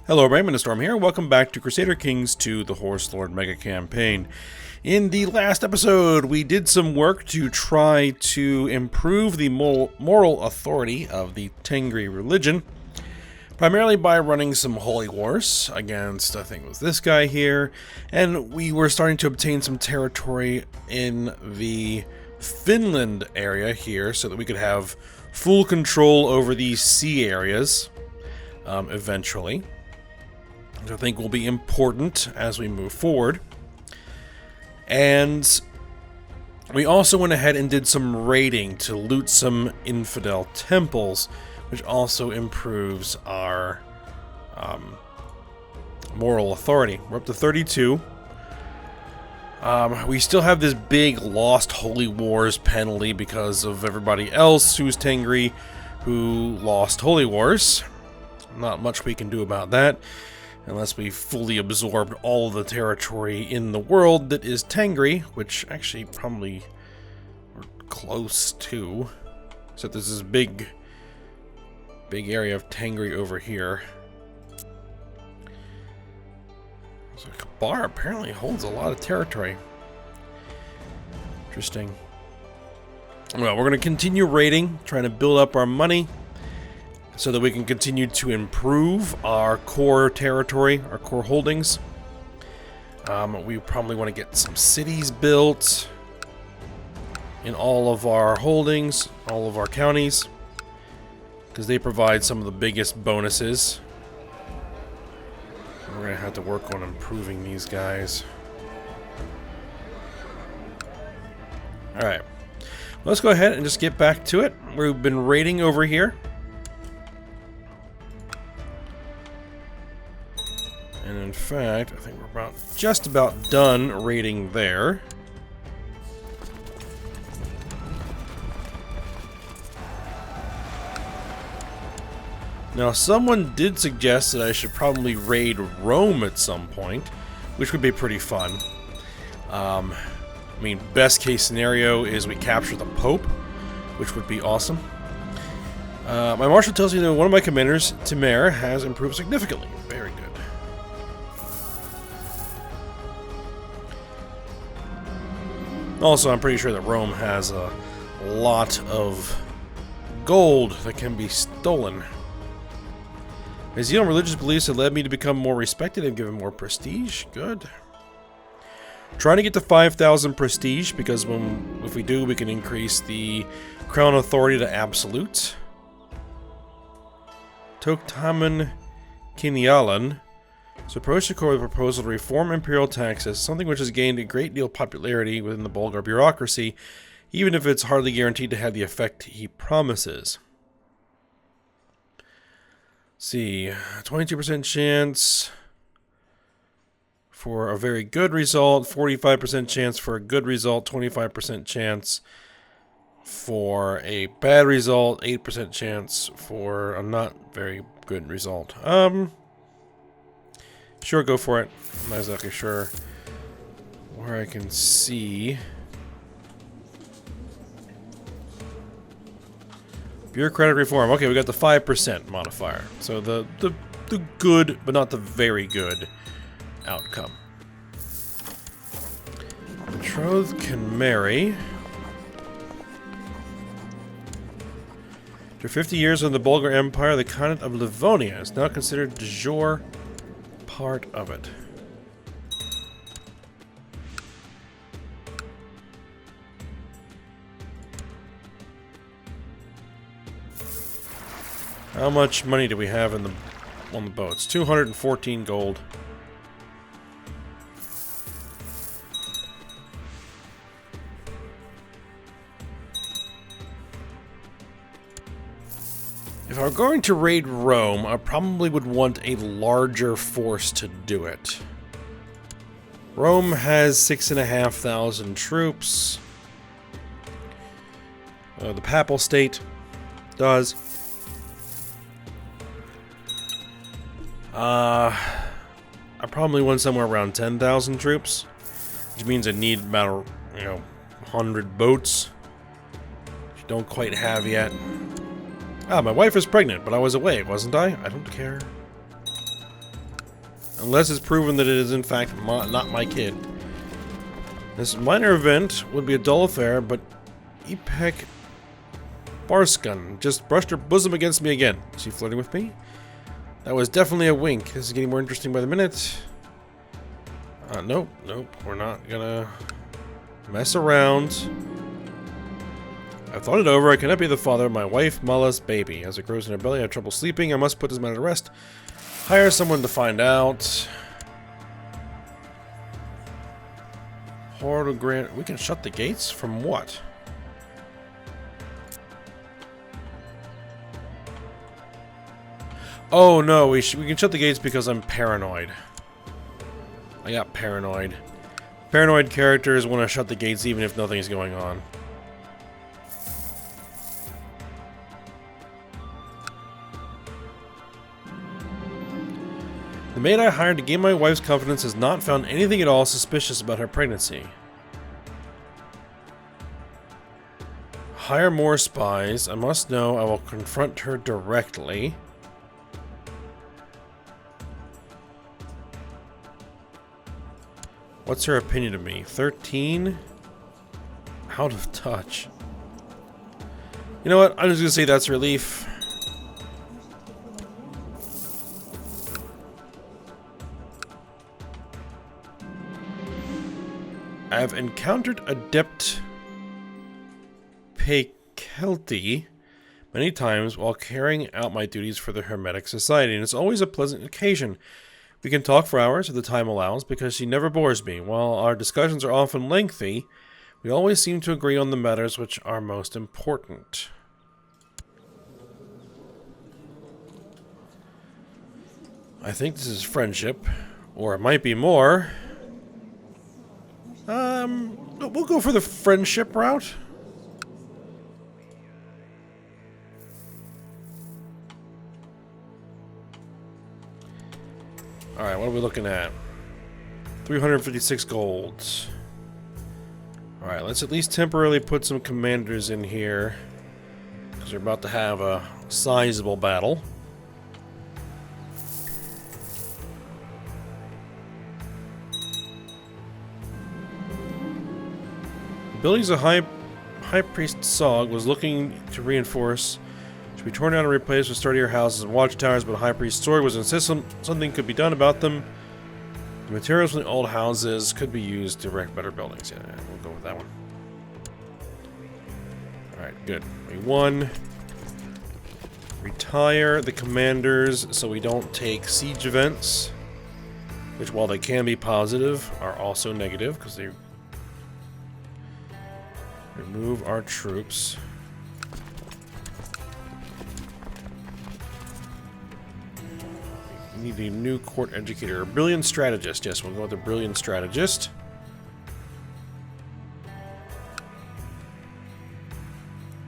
Hello, Raymond Storm here. Welcome back to Crusader Kings II, the Horse Lord Mega Campaign. In the last episode, we did some work to try to improve the moral authority of the Tengri religion, primarily by running some holy wars against, I think it was this guy here, and we were starting to obtain some territory in the Finland area here so that we could have full control over these sea areas eventually. Which I think will be important as we move forward. And we also went ahead and did some raiding to loot some infidel temples, which also improves our moral authority. We're up to 32. We still have this big lost holy wars penalty because of everybody else who's Tengri who lost holy wars. Not much we can do about that. Unless we fully absorbed all of the territory in the world that is Tengri, which actually probably we're close to. So there's this big area of Tengri over here. So Kabar apparently holds a lot of territory. Interesting. Well, we're going to continue raiding, trying to build up our money, so that we can continue to improve our core territory, our core holdings. We probably want to get some cities built in all of our holdings, all of our counties, because they provide some of the biggest bonuses. We're going to have to work on improving these guys. Alright, let's go ahead and just get back to it. We've been raiding over here. And in fact, I think we're just about done raiding there. Now, someone did suggest that I should probably raid Rome at some point, which would be pretty fun. I mean, best case scenario is we capture the Pope, which would be awesome. My marshal tells me that one of my commanders, Timur, has improved significantly. Very good. Also, I'm pretty sure that Rome has a lot of gold that can be stolen. My zeal and religious beliefs have led me to become more respected and given more prestige. Good. Trying to get to 5,000 prestige, because if we do, we can increase the crown authority to absolute. Toktaman Kinyalan. So approach the core with a proposal to reform imperial taxes, something which has gained a great deal of popularity within the Bulgar bureaucracy, even if it's hardly guaranteed to have the effect he promises. Let's see, 22% chance for a very good result, 45% chance for a good result, 25% chance for a bad result, 8% chance for a not very good result. Sure, go for it. I'm not exactly sure where I can see. Bureaucratic reform. Okay, we got the 5% modifier. So the good, but not the very good outcome. Betrothed can marry. After 50 years in the Bulgar Empire, the Khanate of Livonia is now considered de jure part of it. How much money do we have on the boats? 214 gold. If I were going to raid Rome, I probably would want a larger force to do it. Rome has 6,500 troops. The Papal State does. I probably want somewhere around 10,000 troops, which means I need about, 100 boats, which I don't quite have yet. Ah, my wife is pregnant, but I was away, wasn't I? I don't care. unless it's proven that it is in fact not my kid. This minor event would be a dull affair, but Ipek Barskan just brushed her bosom against me again. Is she flirting with me? That was definitely a wink. This is getting more interesting by the minute. Nope, we're not gonna mess around. I've thought it over. I cannot be the father of my wife, Mala's baby. As it grows in her belly, I have trouble sleeping. I must put this matter to rest. Hire someone to find out. Horde grant. We can shut the gates? From what? Oh no, we can shut the gates because I'm paranoid. I got paranoid. Paranoid characters want to shut the gates even if nothing is going on. The maid I hired to gain my wife's confidence has not found anything at all suspicious about her pregnancy. Hire more spies. I must know. I will confront her directly. What's her opinion of me? 13? Out of touch. You know what? I'm just gonna say that's relief. I've encountered Adept Pekelti many times while carrying out my duties for the Hermetic Society, and it's always a pleasant occasion. We can talk for hours if the time allows, because she never bores me. While our discussions are often lengthy, we always seem to agree on the matters which are most important. I think this is friendship, or it might be more. We'll go for the friendship route. Alright, what are we looking at? 356 gold. Alright, let's at least temporarily put some commanders in here, because we're about to have a sizable battle. The buildings of High Priest Sog was looking to reinforce should be torn down and replaced with sturdier houses and watchtowers, but High Priest Sword was insistent something could be done about them. The materials from the old houses could be used to erect better buildings. Yeah, we'll go with that one. Alright, good. We won. Retire the commanders so we don't take siege events, which, while they can be positive, are also negative because they remove our troops. We need a new court educator. A brilliant strategist. Yes, we'll go with the brilliant strategist.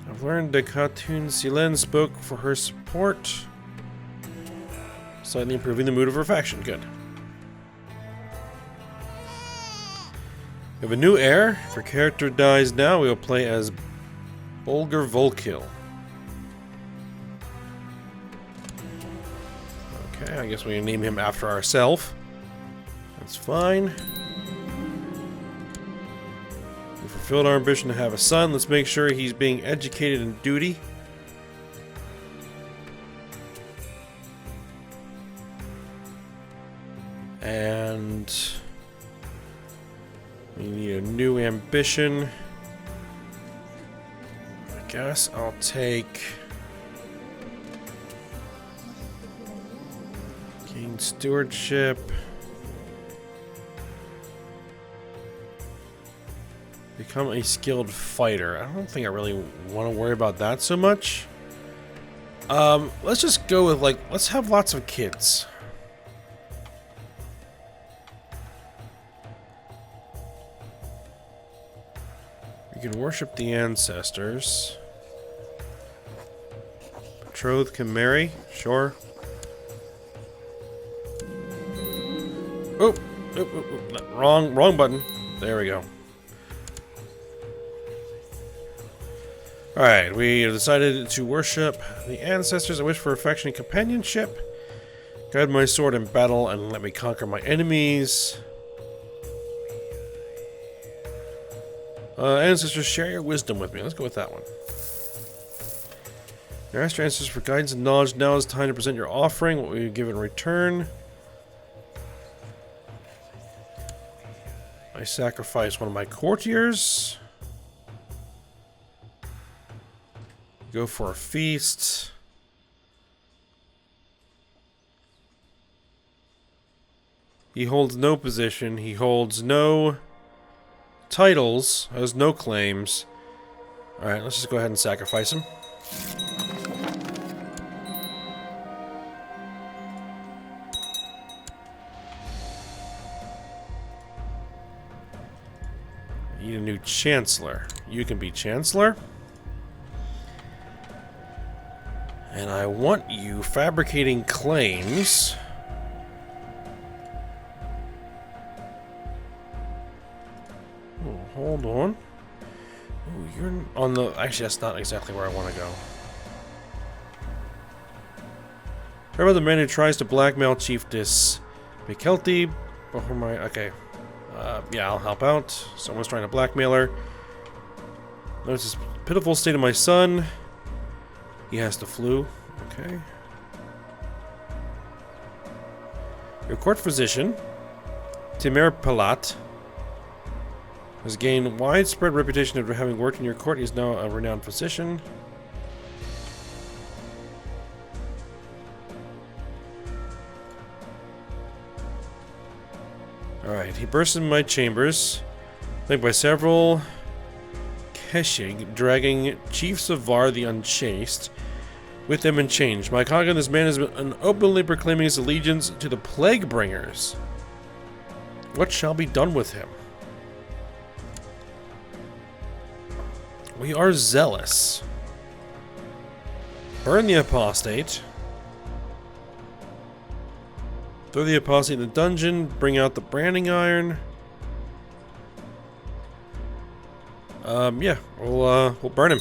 I've learned that Khatun Silen spoke for her support, slightly improving the mood of her faction. Good. We have a new heir. If her character dies now, we will play as Bolger Volkil. Okay, I guess we can name him after ourselves. That's fine. We fulfilled our ambition to have a son. Let's make sure he's being educated in duty. And we need a new ambition. I guess I'll take gain stewardship. Become a skilled fighter. I don't think I really want to worry about that so much. Let's just go with, like, let's have lots of kids. We can worship the ancestors. Betrothed can marry? Sure. Oh, wrong button. There we go. Alright, we have decided to worship the ancestors. I wish for affection and companionship. Guide my sword in battle and let me conquer my enemies. Ancestors, share your wisdom with me. Let's go with that one. You asked your ancestors for guidance and knowledge. Now is time to present your offering. What will you give in return? I sacrifice one of my courtiers. Go for a feast. He holds no position. He holds no titles. Has no claims. Alright, let's just go ahead and sacrifice him. Need a new chancellor. You can be chancellor. And I want you fabricating claims. Oh, hold on. Oh, you're on the... Actually, that's not exactly where I want to go. How about the man who tries to blackmail Chiefess Mikelti? Okay. Yeah, I'll help out. Someone's trying to blackmail her. Notice this pitiful state of my son. He has the flu. Okay. Your court physician, Timur Palat, has gained widespread reputation of having worked in your court. He is now a renowned physician. Alright, he bursts in my chambers, flanked by several Keshig, dragging chiefs of Var the Unchaste with them in chains. My Kagan, this man has been openly proclaiming his allegiance to the Plague Bringers. What shall be done with him? We are zealous. Burn the apostate. Throw the apostate in the dungeon. Bring out the branding iron. Yeah, we'll burn him.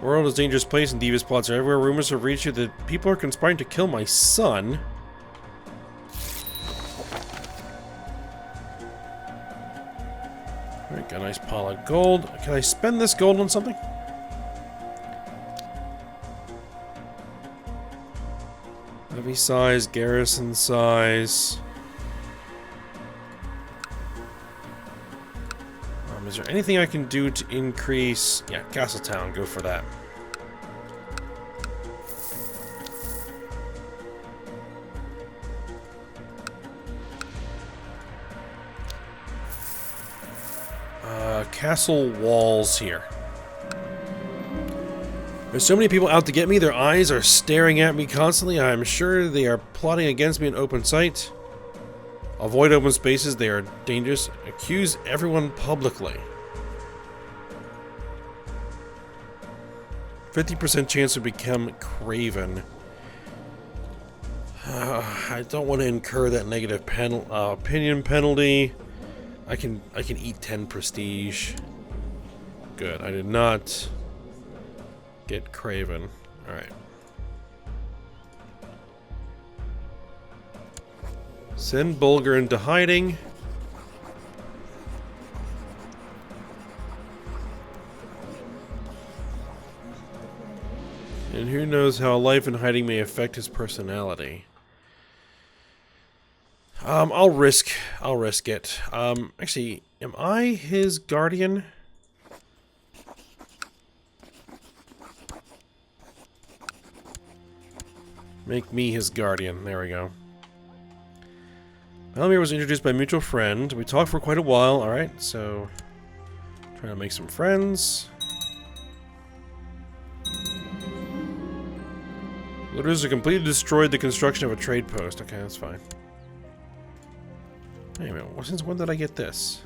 The world is a dangerous place and devious plots are everywhere. Rumors have reached you that people are conspiring to kill my son. Alright, got a nice pile of gold. Can I spend this gold on something? Levy size, garrison size. Is there anything I can do to increase... Yeah, Castletown, go for that. Castle walls here. There's so many people out to get me, their eyes are staring at me constantly. I'm sure they are plotting against me in open sight. Avoid open spaces, they are dangerous. Accuse everyone publicly. 50% chance to become Craven. I don't want to incur that negative opinion penalty. I can eat 10 prestige. Good, I did not get Craven. Alright. Send Bulger into hiding. And who knows how life in hiding may affect his personality. I'll risk it. Actually, am I his guardian? Make me his guardian. There we go. Malamir was introduced by a mutual friend. We talked for quite a while. Alright, so... trying to make some friends. Looters have completely destroyed the construction of a trade post. Okay, that's fine. Wait a minute, since when did I get this?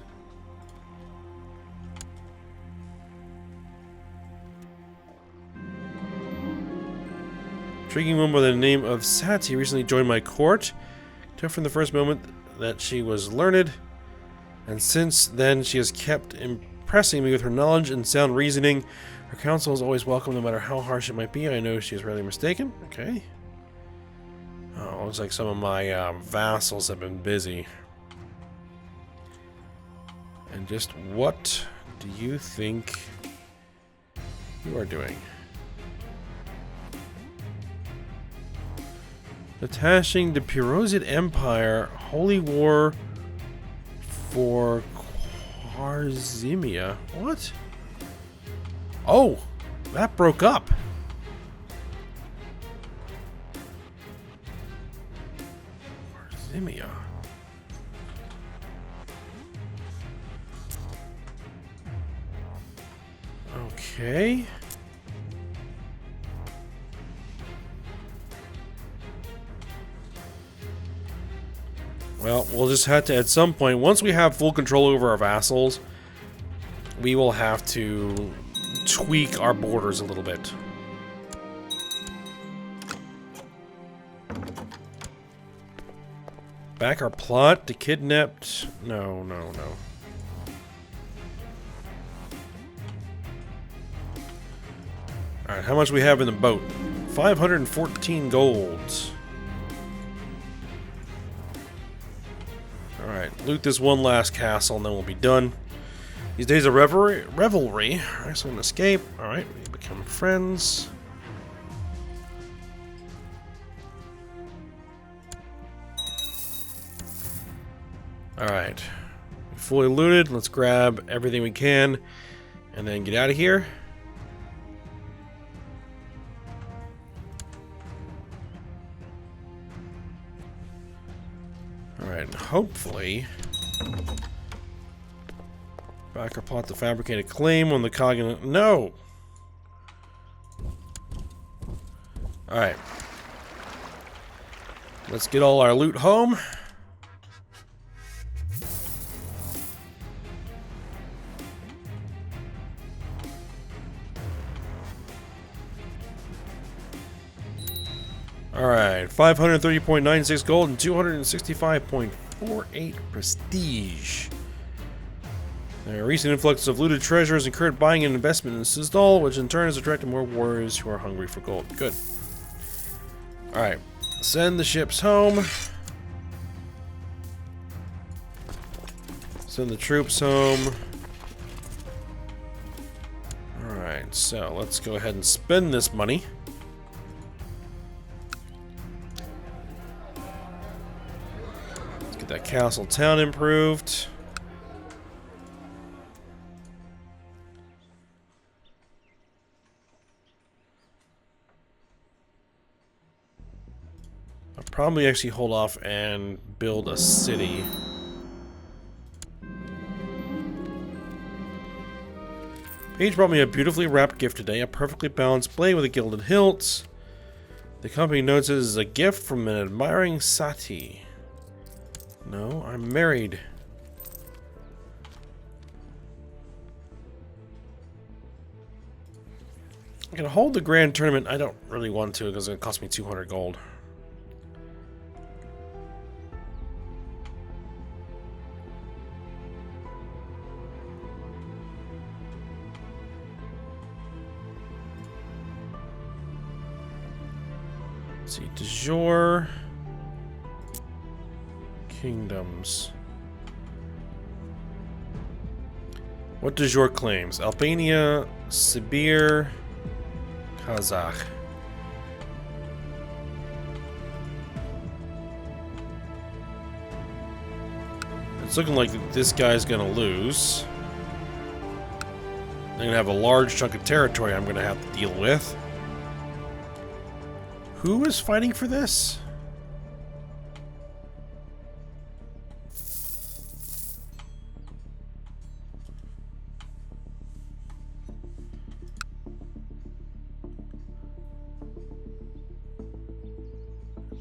Intriguing woman by the name of Sati recently joined my court. Took from the first moment that she was learned And since then, she has kept impressing me with her knowledge and sound reasoning. Her counsel is always welcome, no matter how harsh it might be. I know she is rarely mistaken. Okay. Oh, looks like some of my vassals have been busy. And just what do you think you are doing? Attaching the Perosiad Empire, Holy War for Khwarizmia. What? Oh, that broke up. Khwarizmia. Okay. Well, we'll just have to, at some point, once we have full control over our vassals, we will have to tweak our borders a little bit. Back our plot to kidnapped. No, no, no. Alright, how much we have in the boat? 514 golds. Alright, loot this one last castle and then we'll be done. These days of revelry. Excellent escape. Alright, we become friends. Alright. Fully looted. Let's grab everything we can and then get out of here. Alright, hopefully back our plot to fabricate a claim on the cognate. No! Alright. Let's get all our loot home. Alright, 530.96 gold and 265.48 prestige. A recent influx of looted treasures encouraged buying and investment in Sizdal, which in turn has attracted more warriors who are hungry for gold. Good. Alright, send the ships home. Send the troops home. Alright, so let's go ahead and spend this money. That castle town improved. I'll probably actually hold off and build a city. Paige brought me a beautifully wrapped gift today, a perfectly balanced blade with a gilded hilt. The company notes it is a gift from an admiring Sati. No, I'm married. I can hold the grand tournament. I don't really want to because it cost me 200 gold. Let's see, de jure. Kingdoms. What de jure claims? Albania, Sibir, Kazakh. It's looking like this guy's gonna lose. I'm gonna have a large chunk of territory I'm gonna have to deal with. Who is fighting for this?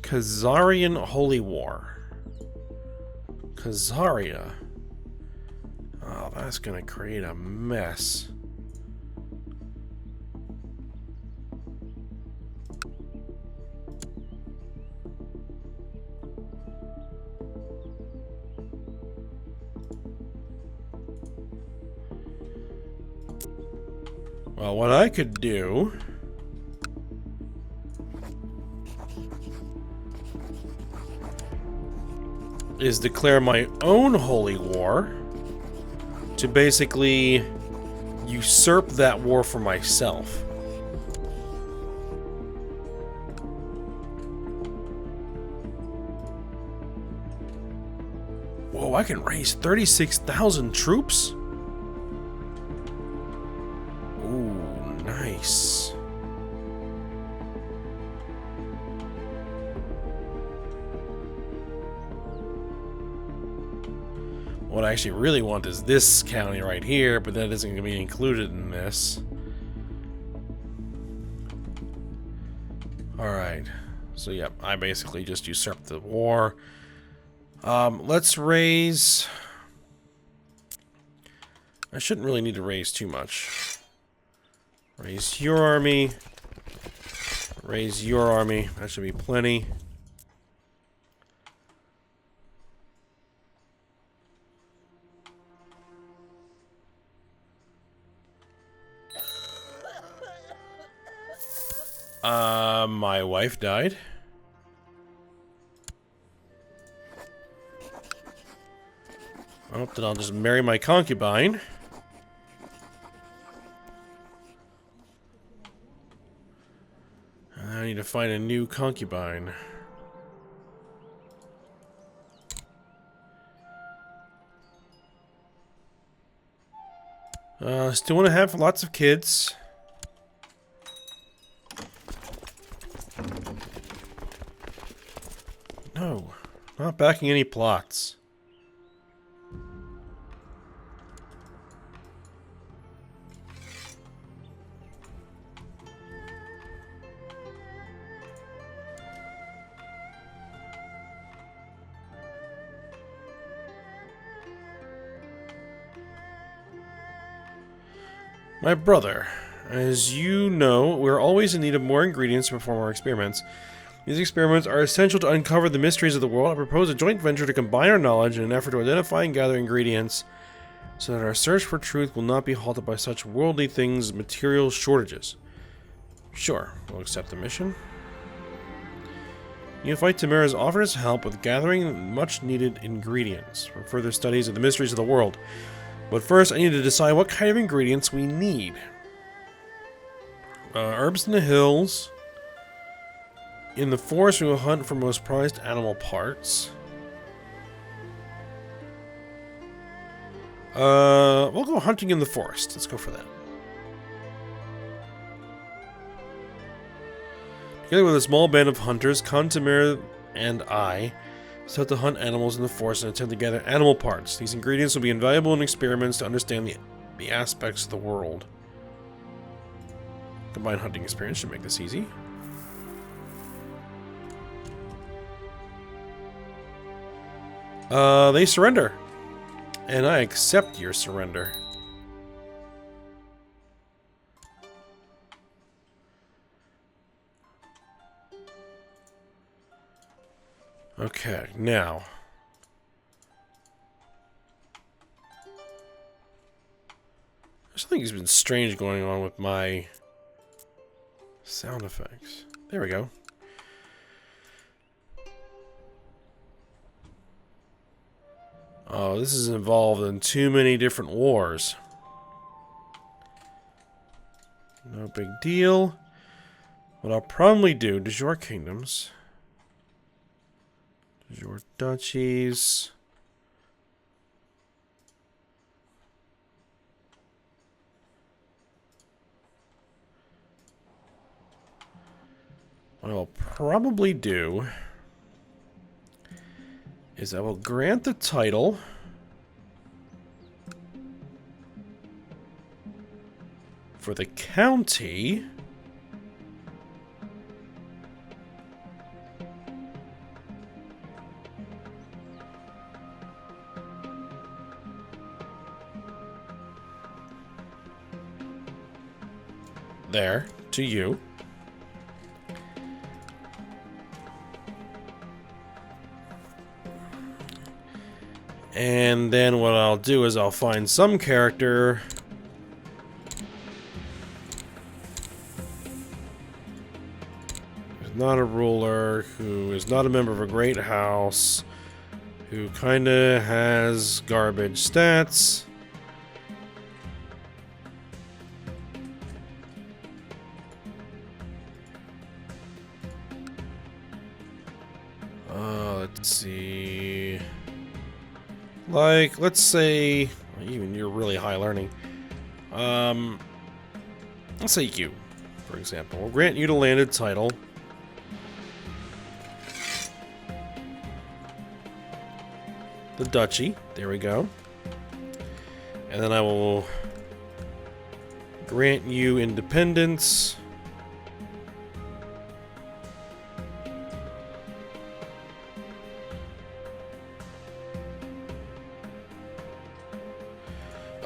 Khazarian Holy War. Khazaria. Oh, that's gonna create a mess. Well, what I could do is declare my own holy war to basically usurp that war for myself. Whoa, I can raise 36,000 troops? Ooh, nice. What I actually really want is this county right here, but that isn't going to be included in this. Alright. So, yep, I basically just usurped the war. Let's raise... I shouldn't really need to raise too much. Raise your army. Raise your army. That should be plenty. My wife died. Oh, then I'll just marry my concubine. I need to find a new concubine. Still want to have lots of kids. No, not backing any plots. My brother, as you know, we're always in need of more ingredients to perform our experiments. These experiments are essential to uncover the mysteries of the world. I propose a joint venture to combine our knowledge in an effort to identify and gather ingredients so that our search for truth will not be halted by such worldly things as material shortages. Sure, we'll accept the mission. EUIV Tamara has offered us help with gathering much needed ingredients for further studies of the mysteries of the world. But first, I need to decide what kind of ingredients we need. Herbs in the hills. In the forest, we will hunt for most prized animal parts. We'll go hunting in the forest. Let's go for that. Together with a small band of hunters, Contamir and I set to hunt animals in the forest and attempt to gather animal parts. These ingredients will be invaluable in experiments to understand the aspects of the world. Combined hunting experience should make this easy. They surrender. And I accept your surrender. Okay, now. There's something that's been strange going on with my sound effects. There we go. Oh, this is involved in too many different wars. No big deal. What I'll probably do, de jure kingdoms. De jure duchies. What I'll probably do is I will grant the title for the county there to you. And then what I'll do is I'll find some character not a ruler, who is not a member of a great house, who kinda has garbage stats. Let's see. Like, let's say, even you're really high learning. Let's say you, for example. We'll grant you the landed title. The duchy. There we go. And then I will grant you independence.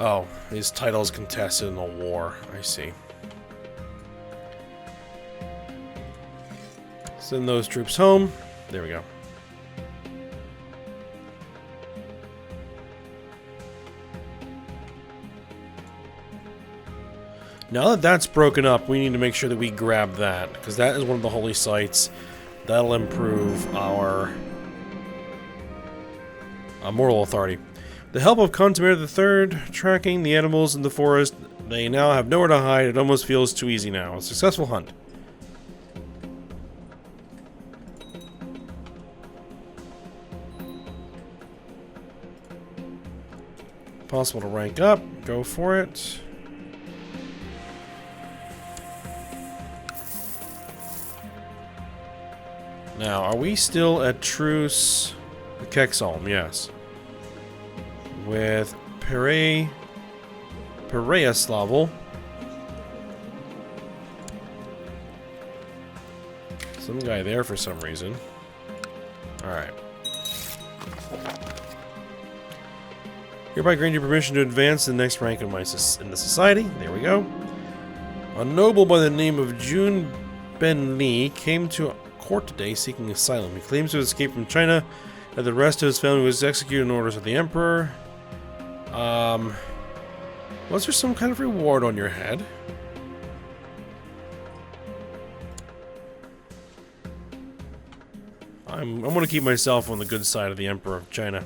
Oh, his title is contested in the war. I see. Send those troops home. There we go. Now that that's broken up, we need to make sure that we grab that, because that is one of the holy sites. That'll improve our moral authority. The help of Conclave III, tracking the animals in the forest, they now have nowhere to hide. It almost feels too easy now. A successful hunt. Possible to rank up. Go for it. Now, are we still at truce? The Kexholm, yes. With Pereyaslavel. Some guy there for some reason. Alright. Hereby grant you permission to advance to the next rank in the society. There we go. A noble by the name of Jun Ben Li came to court today seeking asylum. He claims to have escaped from China, and the rest of his family was executed in orders of the Emperor. Was there some kind of reward on your head? I'm going to keep myself on the good side of the Emperor of China.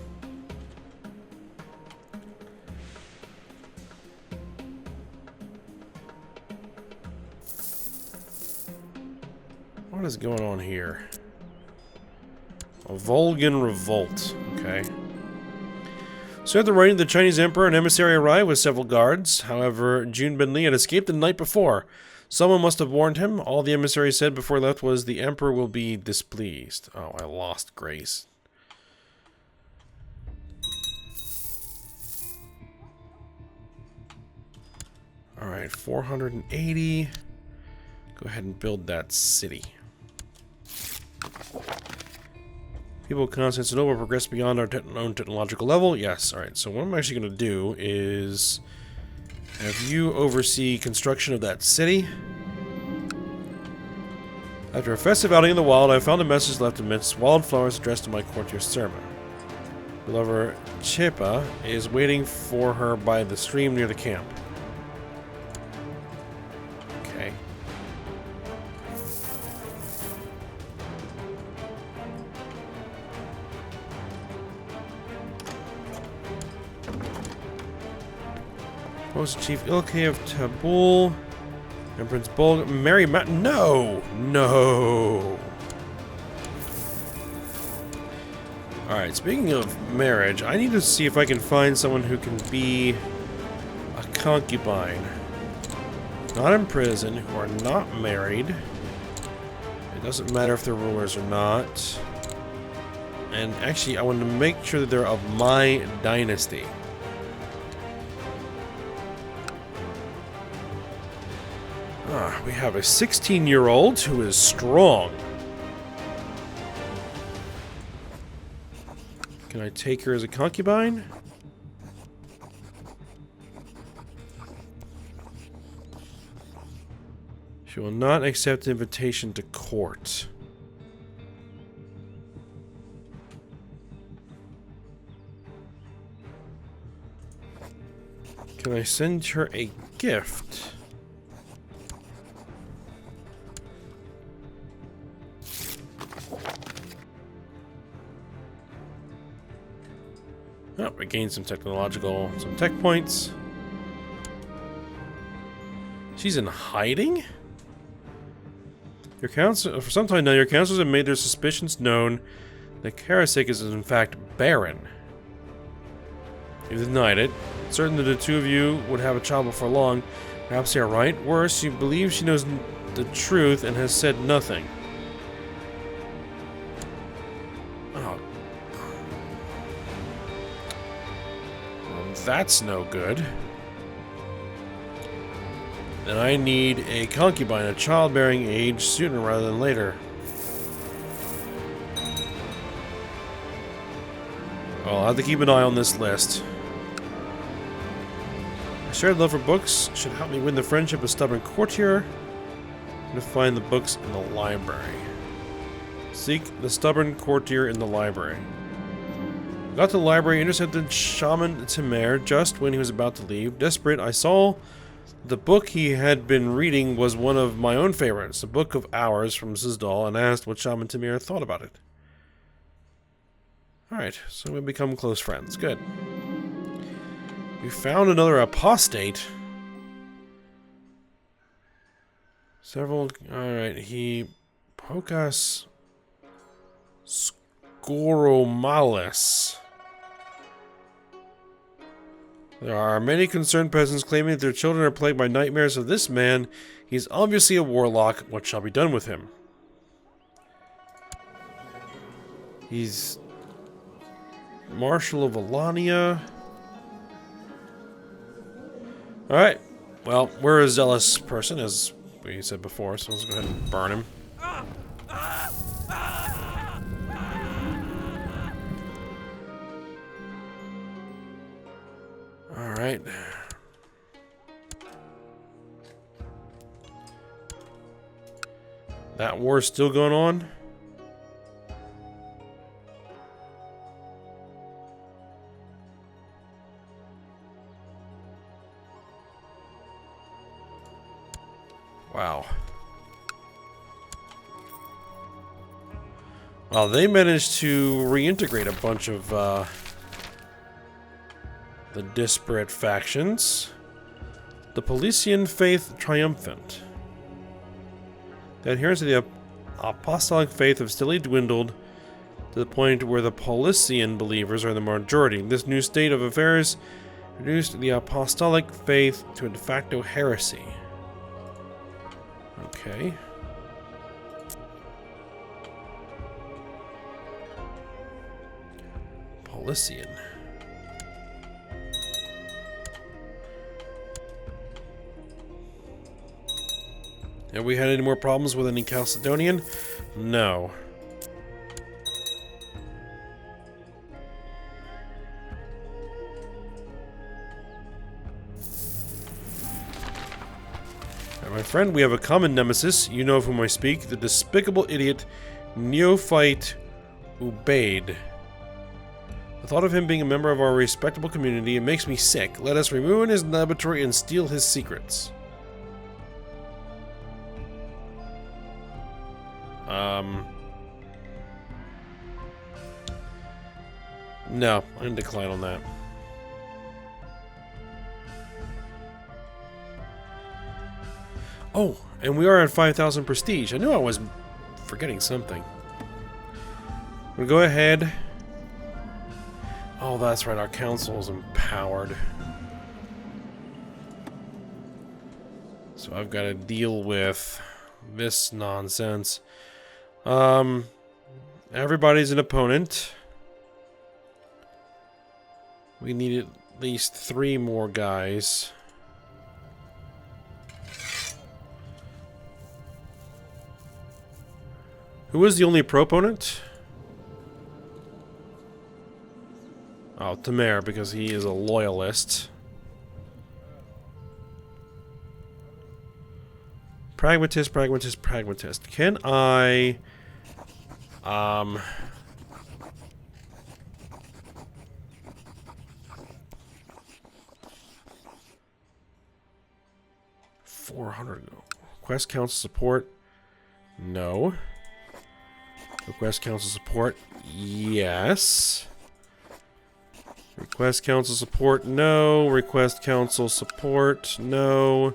What is going on here? A Volgan revolt. Okay. So at the writing of the Chinese Emperor, an emissary arrived with several guards. However, Jun Ben Li had escaped the night before. Someone must have warned him. All the emissary said before he left was, "The Emperor will be displeased." Oh, I lost grace. Alright, 480. Go ahead and build that city. People of Constantinople progress beyond our own technological level. Yes, alright. So what I'm actually going to do is have you oversee construction of that city. After a festive outing in the wild, I found a message left amidst wildflowers addressed to my courtier Serma. Beloved Chepa is waiting for her by the stream near the camp. Okay. Post Chief Ilke of Tabul and Prince Bulg. Mary Matt. No! No! Alright, speaking of marriage, I need to see if I can find someone who can be a concubine. Not in prison, who are not married. It doesn't matter if they're rulers or not. And actually, I want to make sure that they're of my dynasty. We have a 16-year-old who is strong. Can I take her as a concubine? She will not accept invitation to court. Can I send her a gift? gain some tech points. She's in hiding? Your council, for some time now, your councils have made their suspicions known that Karasik is in fact barren. You've denied it. Certain that the two of you would have a child before long. Perhaps you're right. Worse, you believe she knows the truth and has said nothing. Oh. Well, that's no good. Then I need a concubine of childbearing age sooner rather than later. Well, I'll have to keep an eye on this list. A shared love for books should help me win the friendship of stubborn courtier and to find the books in the library. Seek the stubborn courtier in the library. Got to the library, intercepted Shaman Temer just when he was about to leave. Desperate, I saw the book he had been reading was one of my own favorites, a book of hours from Sizdal, and asked what Shaman Temer thought about it. Alright, so we become close friends. Good. We found another apostate. Several... Alright, he... Pokas... Skoromalis. There are many concerned peasants claiming that their children are plagued by nightmares of this man. He's obviously a warlock. What shall be done with him? He's... Marshal of Alania. Alright. Well, we're a zealous person, as we said before, so let's go ahead and burn him. Alright. That war's still going on? Wow. Well, they managed to reintegrate a bunch of the disparate factions. The Paulician faith triumphant. The adherents of the apostolic faith have steadily dwindled to the point where the Paulician believers are the majority. This new state of affairs reduced the apostolic faith to a de facto heresy. Okay. Paulician. Have we had any more problems with any Chalcedonian? No. My friend, we have a common nemesis. You know of whom I speak. The despicable idiot, neophyte Ubaid. The thought of him being a member of our respectable community, it makes me sick. Let us remove his laboratory and steal his secrets. No, I'm gonna decline on that. Oh, and we are at 5,000 prestige. I knew I was forgetting something. We'll go ahead. Oh, that's right. Our council is empowered. So I've got to deal with this nonsense. Everybody's an opponent. We need at least 3 more guys. Who is the only proponent? Oh, Temer, because he is a loyalist. Pragmatist, pragmatist, pragmatist. Can I... $400. Request council support. No. Request council support. Yes. Request council support, no. Request council support, no.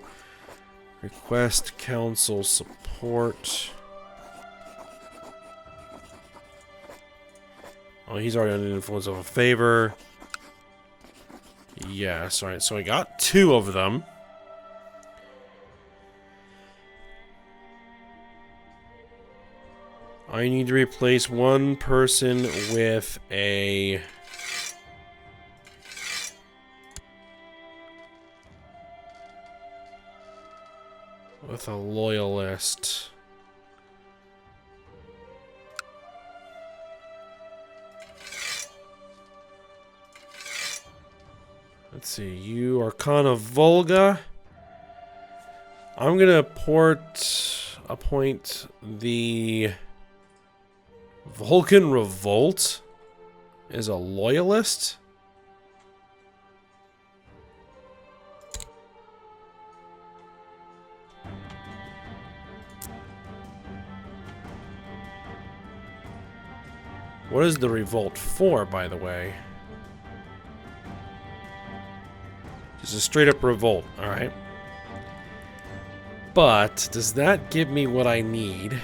Request council support. Oh, he's already under the influence of a favor. Yes, alright, so I got 2 of them. I need to replace 1 person with a... with a loyalist. Let's see, you are Khan of Volga. I'm gonna appoint the Vulcan Revolt as a loyalist. What is the revolt for, by the way? Just a straight up revolt, alright. But, does that give me what I need?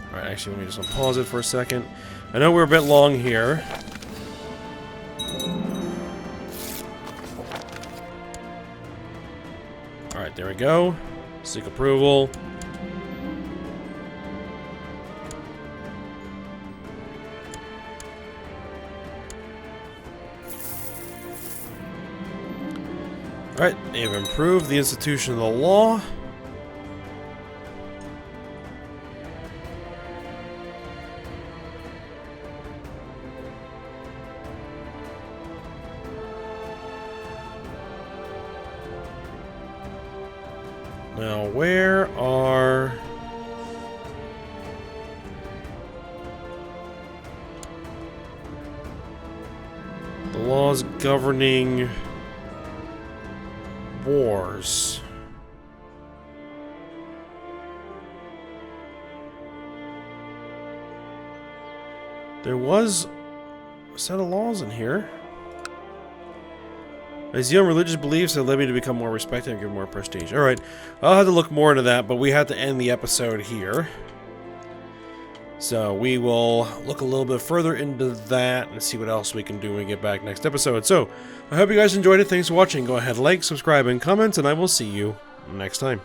Alright, actually, let me just pause it for a second. I know we're a bit long here. Alright, there we go. Seek approval. Alright, they have improved the institution of the law. Now, where are... the laws governing... wars? There was a set of laws in here. My zeal and religious beliefs have led me to become more respected and give more prestige. Alright, I'll have to look more into that, but we have to end the episode here. So we will look a little bit further into that and see what else we can do when we get back next episode. So, I hope you guys enjoyed it. Thanks for watching. Go ahead, like, subscribe, and comment, and I will see you next time.